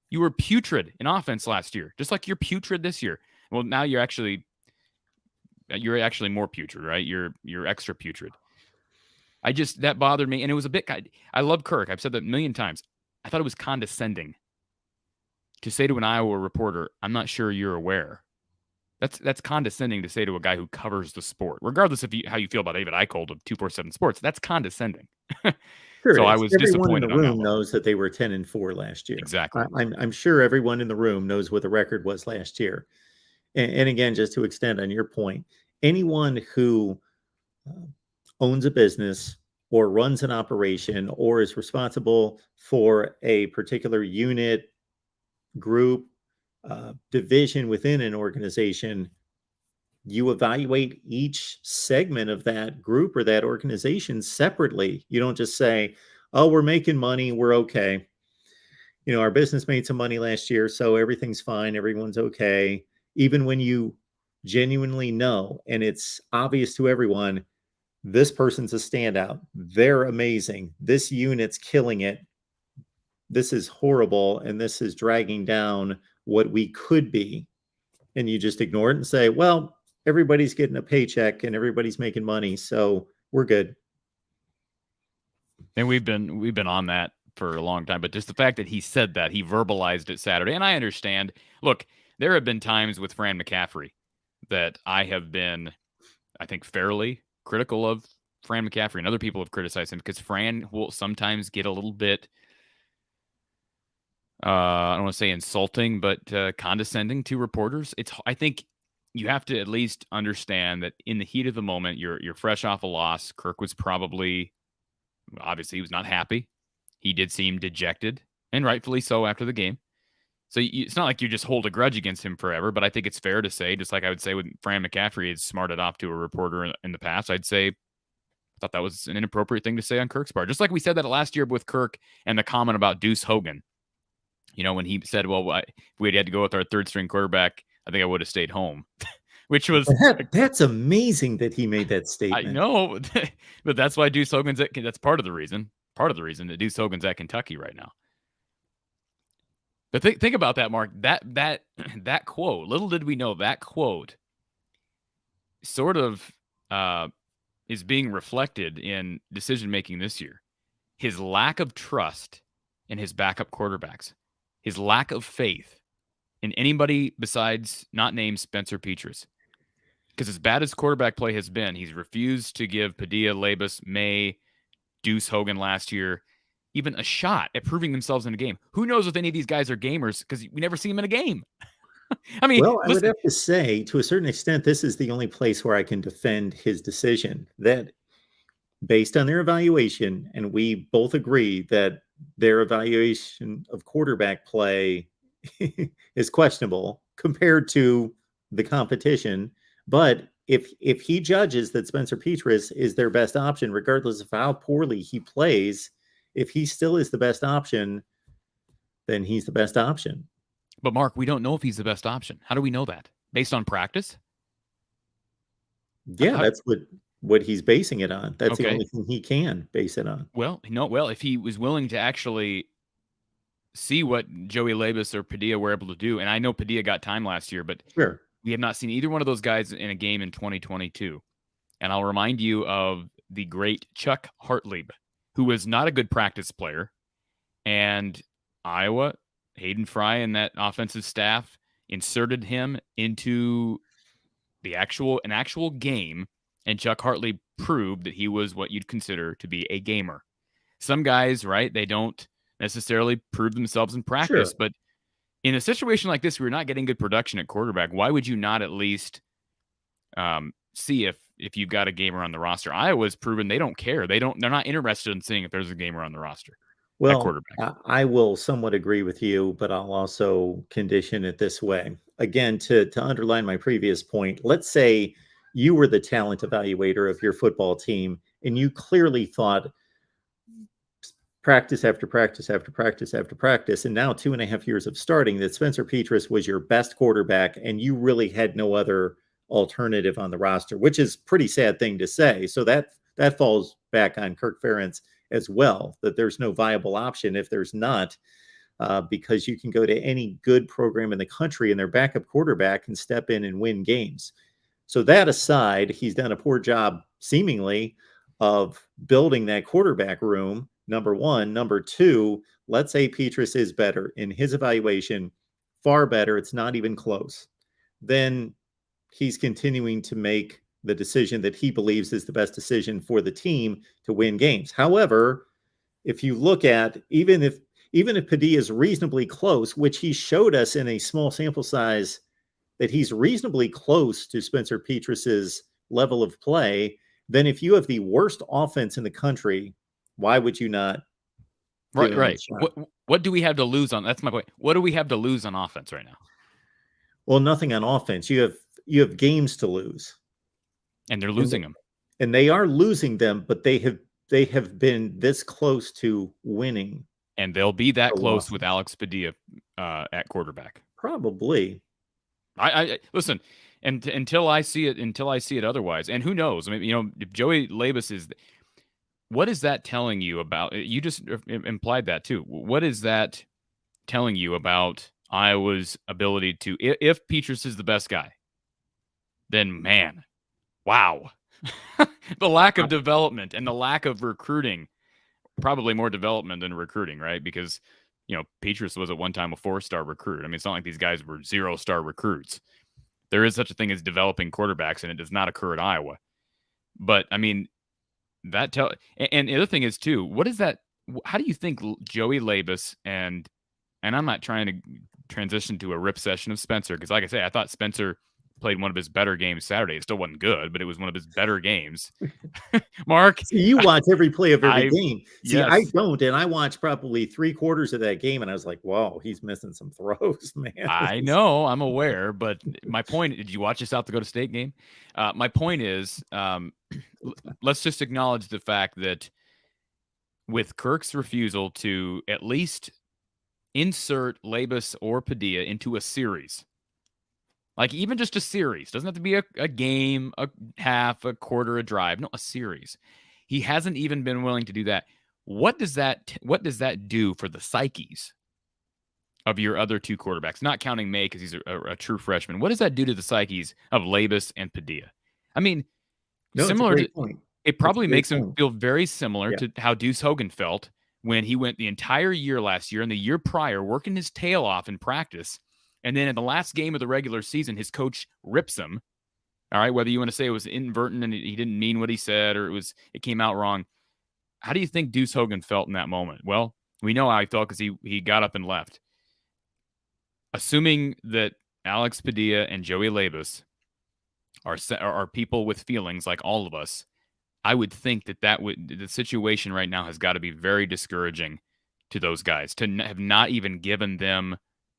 You were putrid in offense last year, just like you're putrid this year. Well, now you're actually You're actually more putrid, right? You're extra putrid. That bothered me, and it was a bit. I love Kirk. I've said that a million times. I thought it was condescending to say to an Iowa reporter, "I'm not sure you're aware." That's condescending to say to a guy who covers the sport, regardless of how you feel about David Eicholt of 247 Sports. That's condescending. Sure, So I was everyone in the disappointed on that room one. knows that they were 10-4 last year. Exactly. I'm sure everyone in the room knows what the record was last year. And again, just to extend on your point, anyone who owns a business or runs an operation or is responsible for a particular unit, group, division within an organization, you evaluate each segment of that group or that organization separately. You don't just say, oh, we're making money, we're okay. Our business made some money last year, so everything's fine, everyone's okay. Even when you genuinely know, and it's obvious to everyone, this person's a standout, they're amazing, this unit's killing it, this is horrible, and this is dragging down what we could be. And you just ignore it and say, well, everybody's getting a paycheck and everybody's making money, so we're good. And we've been on that for a long time, but just the fact that he said that, he verbalized it Saturday, and I understand. Look, there have been times with Fran McCaffrey that I have been, I think, fairly critical of Fran McCaffrey, and other people have criticized him because Fran will sometimes get a little bit, I don't want to say insulting, but condescending to reporters. I think you have to at least understand that in the heat of the moment, you're fresh off a loss. Kirk was obviously he was not happy. He did seem dejected, and rightfully so after the game. So it's not like you just hold a grudge against him forever, but I think it's fair to say, just like I would say when Fran McCaffrey had smarted off to a reporter in the past, I'd say I thought that was an inappropriate thing to say on Kirk's part. Just like we said that last year with Kirk and the comment about Deuce Hogan. When he said, well, if we had to go with our third string quarterback, I think I would have stayed home. Which was that's amazing that he made that statement. I know, but that's why Deuce Hogan's that's part of the reason. Part of the reason that Deuce Hogan's at Kentucky right now. But think about that, Mark. That quote. Little did we know that quote sort of is being reflected in decision making this year. His lack of trust in his backup quarterbacks, his lack of faith in anybody besides not named Spencer Petras. Because as bad as quarterback play has been, he's refused to give Padilla, Labus, May, Deuce Hogan last year even a shot at proving themselves in a game. Who knows if any of these guys are gamers because we never see them in a game. I mean, well, I would have to say, to a certain extent, this is the only place where I can defend his decision. That based on their evaluation, and we both agree that their evaluation of quarterback play is questionable compared to the competition. But if he judges that Spencer Petras is their best option, regardless of how poorly he plays, if he still is the best option, then he's the best option. But Mark, we don't know if he's the best option. How do we know that? Based on practice? Yeah, that's what he's basing it on. That's the only thing he can base it on. Well, if he was willing to actually see what Joey Labus or Padilla were able to do, and I know Padilla got time last year, but sure, we have not seen either one of those guys in a game in 2022. And I'll remind you of the great Chuck Hartlieb, who was not a good practice player. And Iowa, Hayden Fry and that offensive staff inserted him into an actual game. And Chuck Hartlieb proved that he was what you'd consider to be a gamer. Some guys, right, they don't necessarily prove themselves in practice, sure. But in a situation like this, where you're not getting good production at quarterback, why would you not at least see if you've got a gamer on the roster? Iowa's proven they don't care. They're not interested in seeing if there's a gamer on the roster. Well, at quarterback. I will somewhat agree with you, but I'll also condition it this way. Again, to underline my previous point, let's say you were the talent evaluator of your football team, and you clearly thought practice after practice after practice after practice, and now 2.5 years of starting, that Spencer Petras was your best quarterback, and you really had no other alternative on the roster, which is a pretty sad thing to say. So that falls back on Kirk Ferentz as well, that there's no viable option if there's not, because you can go to any good program in the country and their backup quarterback can step in and win games. So that aside, he's done a poor job, seemingly, of building that quarterback room, number one. Number two, let's say Petrus is better. In his evaluation, far better. It's not even close. Then he's continuing to make the decision that he believes is the best decision for the team to win games. However, if you look at even if Padilla is reasonably close, which he showed us in a small sample size that he's reasonably close to Spencer Petrus's level of play, then if you have the worst offense in the country, why would you not? Right. What do we have to lose on? That's my point. What do we have to lose on offense right now? Well, nothing on offense. You have games to lose, and they're losing them, and they are losing them. But they have been this close to winning, and they'll be that close with Alex Padilla at quarterback. Probably. I listen, and until I see it otherwise, and who knows? I mean, if Joey Labus is, what is that telling you about? You just implied that too. What is that telling you about Iowa's ability to, if Petrus is the best guy, then man, wow, the lack of development and the lack of recruiting, probably more development than recruiting, right? Because Petrus was at one time a 4-star recruit. I mean, it's not like these guys were 0-star recruits. There is such a thing as developing quarterbacks, and it does not occur at Iowa. But I mean, and the other thing is too, what is that? How do you think Joey Labus and I'm not trying to transition to a rip session of Spencer, because like I say, I thought Spencer played one of his better games Saturday. It still wasn't good, but it was one of his better games. Mark, see, you watch every play of every game. See, yes. I don't, and I watched probably 3/4 of that game, and I was like, "Whoa, he's missing some throws, man." I know, I'm aware, but my point: did you watch the South Dakota State game? My point is, let's just acknowledge the fact that with Kirk's refusal to at least insert Labus or Padilla into a series. Like even just a series. Doesn't have to be a game, a half, a quarter, a drive. No, a series. He hasn't even been willing to do that. What does that do for the psyches of your other two quarterbacks? Not counting May because he's a true freshman. What does that do to the psyches of Labus and Padilla? I mean, similar to point. It probably makes him feel very similar to how Deuce Hogan felt when he went the entire year last year and the year prior working his tail off in practice. And then in the last game of the regular season, his coach rips him. All right, whether you want to say it was inadvertent and he didn't mean what he said or it came out wrong. How do you think Deuce Hogan felt in that moment? Well, we know how he felt because he got up and left. Assuming that Alex Padilla and Joey Labus are people with feelings like all of us, I would think that the situation right now has got to be very discouraging to those guys to have not even given them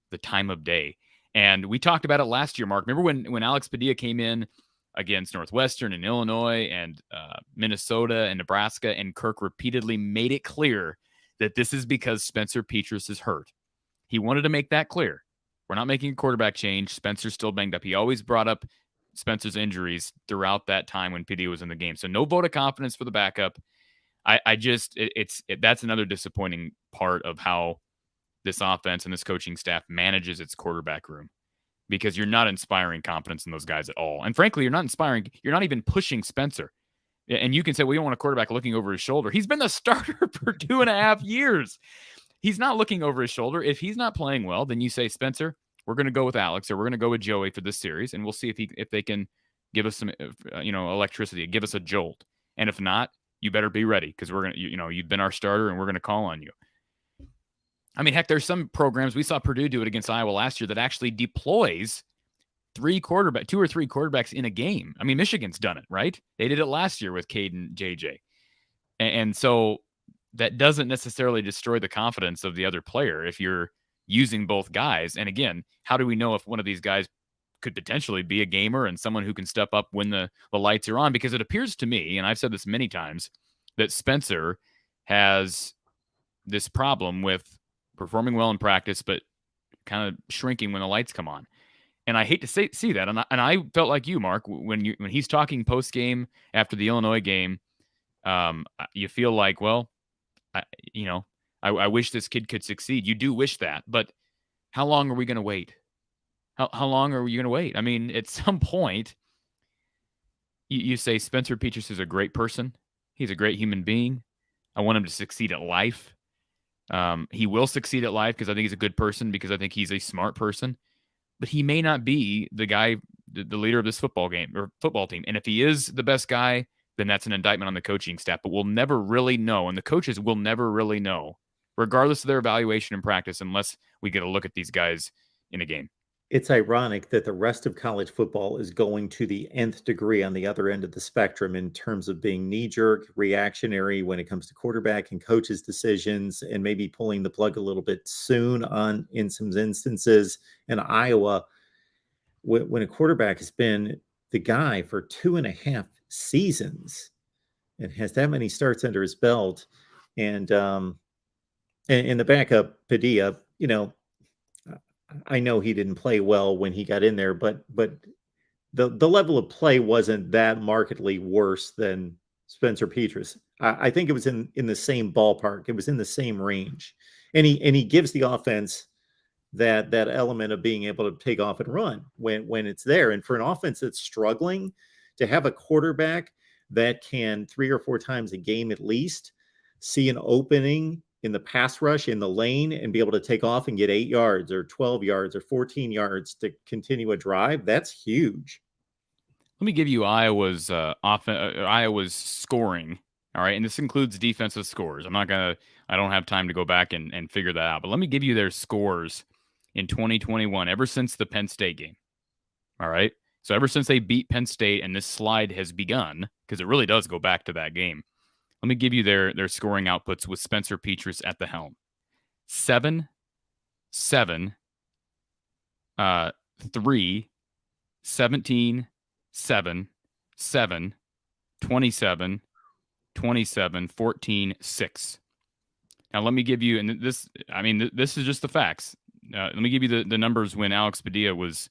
the time of day. And we talked about it last year, Mark. Remember when Alex Padilla came in against Northwestern and Illinois and Minnesota and Nebraska, and Kirk repeatedly made it clear that this is because Spencer Petrus is hurt. He wanted to make that clear. We're not making a quarterback change. Spencer's still banged up. He always brought up Spencer's injuries throughout that time when Padilla was in the game. So no vote of confidence for the backup. That's another disappointing part of how this offense and this coaching staff manages its quarterback room, because you're not inspiring confidence in those guys at all. And frankly, you're not even pushing Spencer. And you can say, well, you don't want a quarterback looking over his shoulder. He's been the starter for 2.5 years. He's not looking over his shoulder. If he's not playing well, then you say, Spencer, we're going to go with Alex, or we're going to go with Joey for this series, and we'll see if they can give us some electricity, give us a jolt. And if not, you better be ready, because we're going to, you've been our starter and we're going to call on you. I mean, heck, there's some programs, we saw Purdue do it against Iowa last year, that actually deploys 2 or 3 quarterbacks in a game. I mean, Michigan's done it, right? They did it last year with Cade and JJ. And so that doesn't necessarily destroy the confidence of the other player if you're using both guys. And again, how do we know if one of these guys could potentially be a gamer and someone who can step up when the lights are on? Because it appears to me, and I've said this many times, that Spencer has this problem with performing well in practice, but kind of shrinking when the lights come on. And I hate to see that. And I felt like you, Mark, when he's talking post game after the Illinois game, you feel like, well, I wish this kid could succeed. You do wish that, but how long are we going to wait? How long are you going to wait? I mean, at some point, you say Spencer Petras is a great person. He's a great human being. I want him to succeed at life. He will succeed at life because I think he's a good person, because I think he's a smart person. But he may not be the guy, the leader of this football game or football team. And if he is the best guy, then that's an indictment on the coaching staff. But we'll never really know, and the coaches will never really know, regardless of their evaluation and practice, unless we get a look at these guys in a game. It's ironic that the rest of college football is going to the nth degree on the other end of the spectrum in terms of being knee-jerk, reactionary when it comes to quarterback and coaches' decisions, and maybe pulling the plug a little bit soon on in some instances. In Iowa, when a quarterback has been the guy for 2.5 seasons and has that many starts under his belt, and the backup Padilla, I know he didn't play well when he got in there, but the level of play wasn't that markedly worse than Spencer Petras. I think it was in the same ballpark. It was in the same range, and he gives the offense that element of being able to take off and run when it's there. And for an offense that's struggling, to have a quarterback that can 3 or 4 times a game at least see an opening in the pass rush in the lane and be able to take off and get 8 yards or 12 yards or 14 yards to continue a drive, that's huge. Let me give you Iowa's Iowa's scoring. All right. And this includes defensive scores. I don't have time to go back and figure that out, but let me give you their scores in 2021, ever since the Penn State game. All right. So ever since they beat Penn State and this slide has begun, because it really does go back to that game. Let me give you their scoring outputs with Spencer Petras at the helm. 7, 7, 3, 17, 7, 7, 27, 27, 14, 6. Now let me give you, and this is just the facts. Let me give you the numbers when Alex Padilla was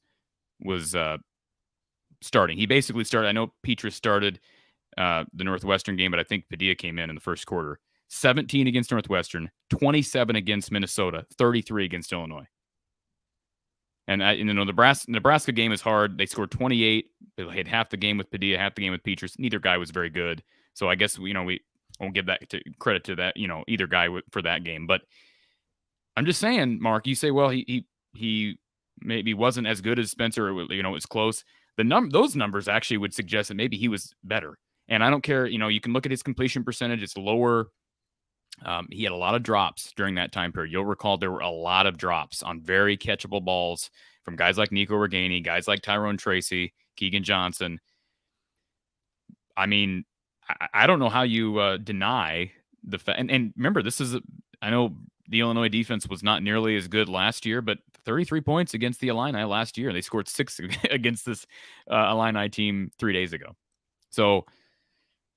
starting. He basically started. I know Petras started the Northwestern game, but I think Padilla came in the first quarter. 17 against Northwestern, 27 against Minnesota, 33 against Illinois. And the Nebraska game is hard. They scored 28. They had half the game with Padilla, half the game with Petras. Neither guy was very good. So I guess we won't give that credit to that, either guy for that game. But I'm just saying, Mark, you say, well, he maybe wasn't as good as Spencer. It was close. Those numbers actually would suggest that maybe he was better. And I don't care, you can look at his completion percentage. It's lower. He had a lot of drops during that time period. You'll recall there were a lot of drops on very catchable balls from guys like Nico Reganey, guys like Tyrone Tracy, Keegan Johnson. I mean, I don't know how you deny the fact. And remember, I know the Illinois defense was not nearly as good last year, but 33 points against the Illini last year. They scored 6 against this Illini team 3 days ago. So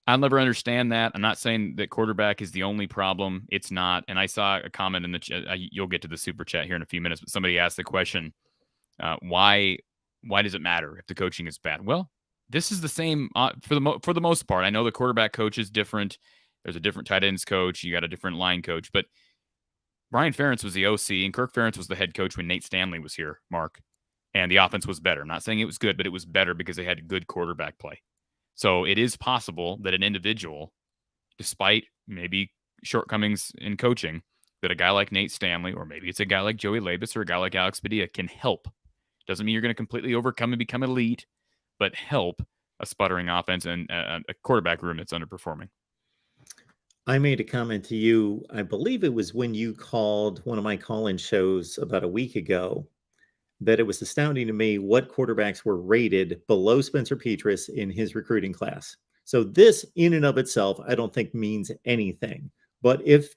I'll never understand that. I'm not saying that quarterback is the only problem. It's not. And I saw a comment in the chat. You'll get to the super chat here in a few minutes, but somebody asked the question, why does it matter if the coaching is bad? Well, this is the same for the most part. I know the quarterback coach is different. There's a different tight ends coach. You got a different line coach, but Brian Ferentz was the OC and Kirk Ferentz was the head coach when Nate Stanley was here, Mark. And the offense was better. I'm not saying it was good, but it was better because they had good quarterback play. So it is possible that an individual, despite maybe shortcomings in coaching, that a guy like Nate Stanley, or maybe it's a guy like Joey Labus or a guy like Alex Padilla can help. Doesn't mean you're going to completely overcome and become elite, but help a sputtering offense and a quarterback room that's underperforming. I made a comment to you, I believe it was when you called one of my call-in shows about a week ago, that it was astounding to me what quarterbacks were rated below Spencer Petras in his recruiting class. So this in and of itself, I don't think means anything. But if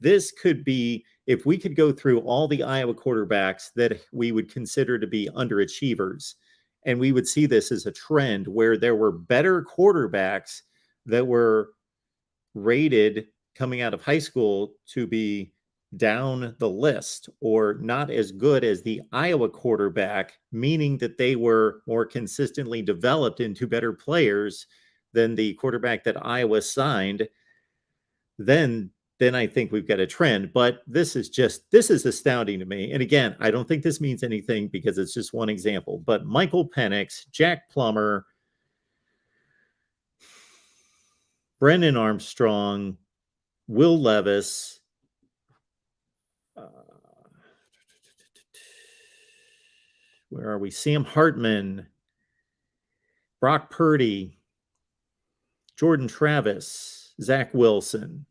we could go through all the Iowa quarterbacks that we would consider to be underachievers, and we would see this as a trend where there were better quarterbacks that were rated coming out of high school to be down the list or not as good as the Iowa quarterback, meaning that they were more consistently developed into better players than the quarterback that Iowa signed, then I think we've got a trend. But this is astounding to me. And again, I don't think this means anything because it's just one example. But Michael Penix, Jack Plummer, Brennan Armstrong, Will Levis, where are we? Sam Hartman, Brock Purdy, Jordan Travis, Zach Wilson,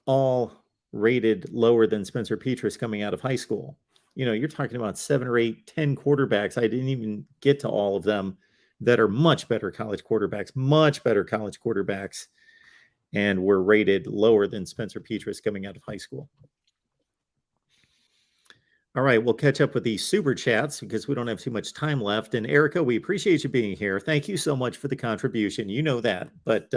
all rated lower than Spencer Petras coming out of high school. You know, you're talking about 7 or 8, 10 quarterbacks. I didn't even get to all of them that are much better college quarterbacks, and were rated lower than Spencer Petras coming out of high school. All right, we'll catch up with these super chats because we don't have too much time left. And Erica, we appreciate you being here. Thank you so much for the contribution. You know that, but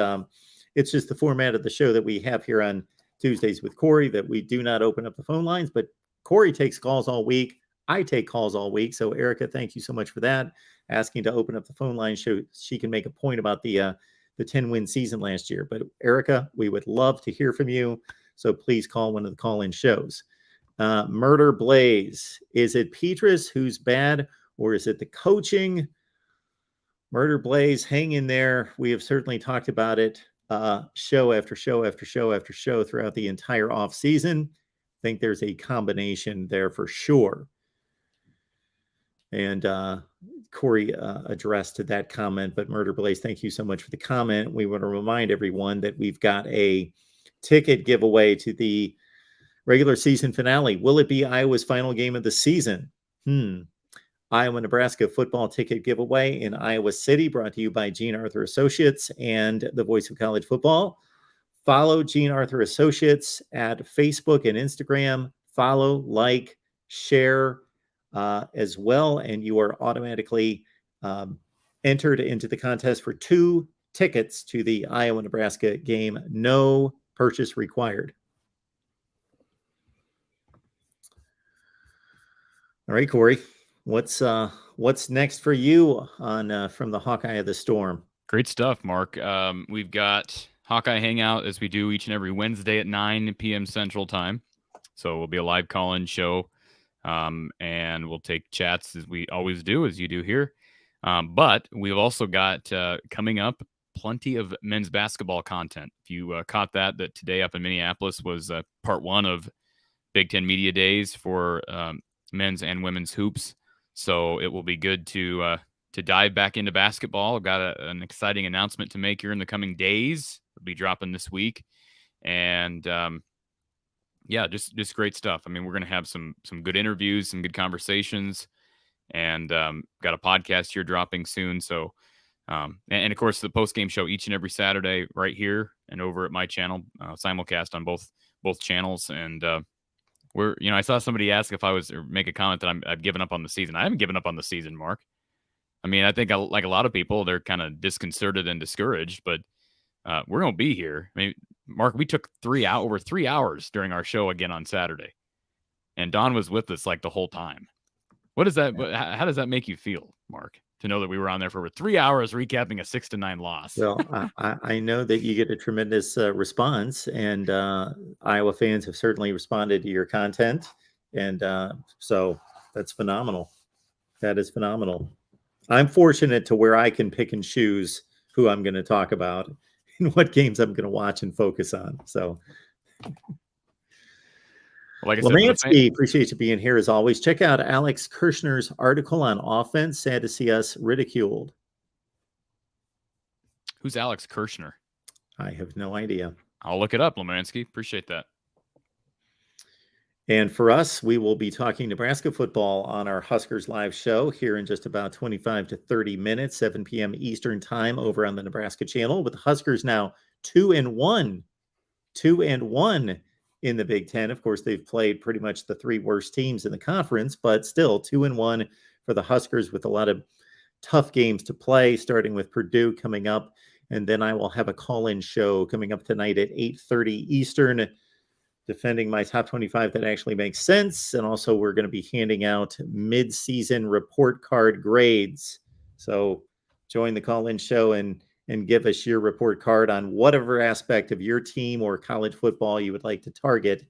it's just the format of the show that we have here on Tuesdays with Corey, that we do not open up the phone lines, but Corey takes calls all week. I take calls all week. So Erica, thank you so much for that. Asking to open up the phone line so she can make a point about the 10-win season last year. But Erica, we would love to hear from you. So please call one of the call-in shows. Murder Blaze. Is it Petras who's bad, or is it the coaching? Murder Blaze, hang in there. We have certainly talked about it show after show after show after show throughout the entire off season. I think there's a combination there for sure. And Corey addressed that comment, but Murder Blaze, thank you so much for the comment. We want to remind everyone that we've got a ticket giveaway to the regular season finale. Will it be Iowa's final game of the season? Iowa-Nebraska football ticket giveaway in Iowa City, brought to you by Gene Arthur Associates and the Voice of College Football. Follow Gene Arthur Associates at Facebook and Instagram. Follow, like, share as well, and you are automatically entered into the contest for 2 tickets to the Iowa-Nebraska game. No purchase required. All right, Corey, what's next for you on from the Hawkeye of the Storm? Great stuff, Mark. We've got Hawkeye Hangout, as we do each and every Wednesday at 9 p.m. Central Time. So it'll be a live call-in show, and we'll take chats as we always do, as you do here. But we've also got coming up plenty of men's basketball content. If you caught that today up in Minneapolis was part 1 of Big Ten Media Days for men's and women's hoops. So it will be good to dive back into basketball. I've got an exciting announcement to make here in the coming days. It'll be dropping this week. And yeah, just great stuff. I mean, we're going to have some good interviews, some good conversations, and got a podcast here dropping soon. So, and of course, the post-game show each and every Saturday right here and over at my channel, simulcast on both channels. And I saw somebody ask if I was, or make a comment that I've given up on the season. I haven't given up on the season, Mark. I mean, I think like a lot of people, they're kind of disconcerted and discouraged, but we're going to be here. I mean, Mark, we took over 3 hours during our show again on Saturday, and Don was with us like the whole time. What is that? How does that make you feel, Mark, to know that we were on there for over 3 hours recapping a 6-9 loss? Well, I know that you get a tremendous response, and Iowa fans have certainly responded to your content. And so that's phenomenal. That is phenomenal. I'm fortunate to where I can pick and choose who I'm going to talk about and what games I'm going to watch and focus on. So, like I Lemansky, appreciate you being here as always. Check out Alex Kirshner's article on offense. Sad to see us ridiculed. Who's Alex Kirshner? I have no idea. I'll look it up, Lemansky. Appreciate that. And for us, we will be talking Nebraska football on our Huskers Live show here in just about 25 to 30 minutes, 7 p.m. Eastern time over on the Nebraska channel, with the Huskers now 2-1 in the Big Ten. Of course, they've played pretty much the 3 worst teams in the conference, but still 2-1 for the Huskers with a lot of tough games to play, starting with Purdue coming up. And then I will have a call-in show coming up tonight at 8:30 Eastern, defending my top 25 that actually makes sense. And also we're going to be handing out mid-season report card grades. So join the call-in show and give us your report card on whatever aspect of your team or college football you would like to target.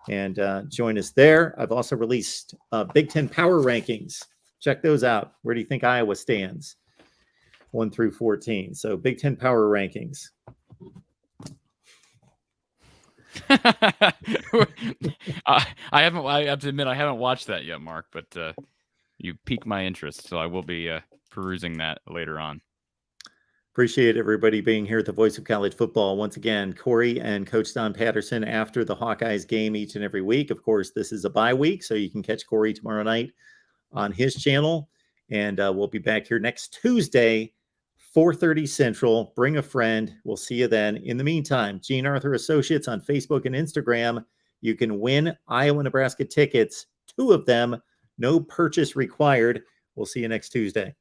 And join us there. I've also released Big Ten power rankings. Check those out. Where do you think Iowa stands? 1 through 14. So Big Ten power rankings. I have to admit, I haven't watched that yet, Mark, but you piqued my interest, so I will be perusing that later on. Appreciate everybody being here at the Voice of College Football. Once again, Corey and Coach Don Patterson after the Hawkeyes game each and every week. Of course, this is a bye week, so you can catch Corey tomorrow night on his channel. And we'll be back here next Tuesday, 4:30 Central. Bring a friend. We'll see you then. In the meantime, Gene Arthur Associates on Facebook and Instagram. You can win Iowa-Nebraska tickets, 2 of them, no purchase required. We'll see you next Tuesday.